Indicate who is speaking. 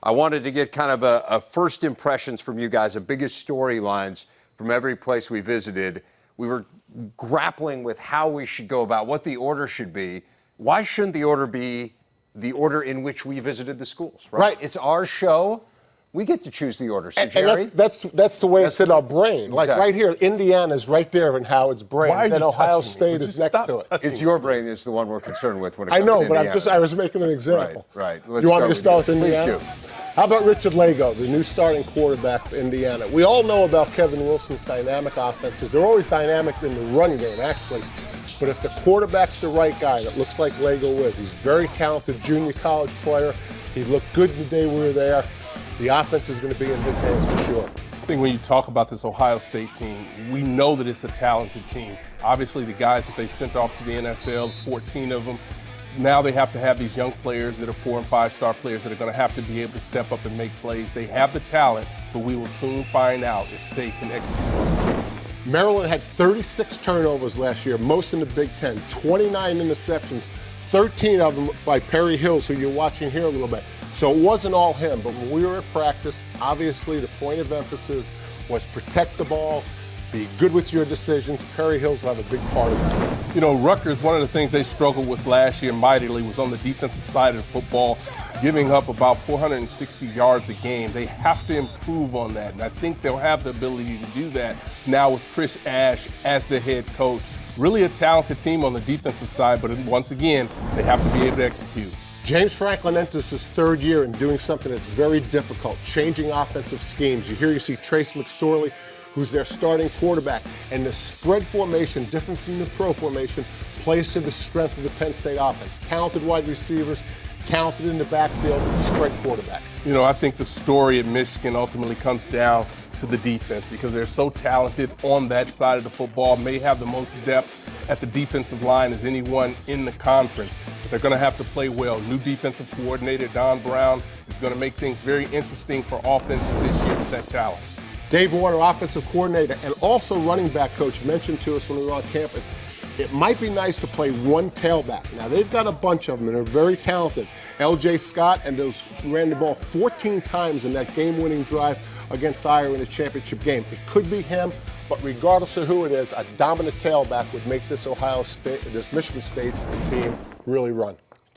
Speaker 1: I wanted to get kind of a first impressions from you guys, the biggest storylines from every place we visited. We were grappling with how we should go about what the order should be. Why shouldn't the order be the order in which we visited the schools? Right. It's our show. We get to choose the order. So, Gerry?
Speaker 2: And that's the way it's in our brain. Like right here, Indiana's right there in Howard's brain.
Speaker 3: Why are
Speaker 2: then
Speaker 3: you
Speaker 2: Ohio
Speaker 3: touching
Speaker 2: State
Speaker 3: me?
Speaker 2: is next to it.
Speaker 1: It's your brain is the one we're concerned with when it
Speaker 2: I
Speaker 1: comes
Speaker 2: know,
Speaker 1: to
Speaker 2: but
Speaker 1: Indiana.
Speaker 2: I was making an example.
Speaker 1: Right.
Speaker 2: You want me to start with Indiana?
Speaker 1: Please do.
Speaker 2: How about Richard Lago, the new starting quarterback for Indiana? We all know about Kevin Wilson's dynamic offenses. They're always dynamic in the run game, actually. But if the quarterback's the right guy, that looks like Lago is. He's a very talented junior college player. He looked good the day we were there. The offense is going to be in his hands for sure.
Speaker 3: I think when you talk about this Ohio State team, we know that it's a talented team. Obviously, the guys that they sent off to the NFL, 14 of them, now they have to have these young players that are 4- and 5-star players that are going to have to be able to step up and make plays. They have the talent, but we will soon find out if they can execute.
Speaker 2: Maryland had 36 turnovers last year, most in the Big Ten, 29 interceptions, 13 of them by Perry Hills, who you're watching here a little bit. So it wasn't all him, but when we were at practice, obviously the point of emphasis was protect the ball, be good with your decisions. Perry Hills will have a big part of that.
Speaker 3: You know, Rutgers, one of the things they struggled with last year mightily was on the defensive side of football, giving up about 460 yards a game. They have to improve on that, and I think they'll have the ability to do that now with Chris Ash as the head coach. Really a talented team on the defensive side, but once again, they have to be able to execute.
Speaker 2: James Franklin enters his third year in doing something that's very difficult, changing offensive schemes. You see Trace McSorley, who's their starting quarterback, and the spread formation, different from the pro formation, plays to the strength of the Penn State offense. Talented wide receivers, talented in the backfield, spread quarterback.
Speaker 3: You know, I think the story at Michigan ultimately comes down to the defense because they're so talented on that side of the football, may have the most depth at the defensive line as anyone in the conference. But they're going to have to play well. New defensive coordinator, Don Brown, is going to make things very interesting for offenses this year with that talent.
Speaker 2: Dave Warner, offensive coordinator, and also running back coach, mentioned to us when we were on campus, it might be nice to play one tailback. Now, they've got a bunch of them, and they're very talented. L.J. Scott and those ran the ball 14 times in that game-winning drive against Iowa in the championship game. It could be him, but regardless of who it is, a dominant tailback would make this Michigan State team really run.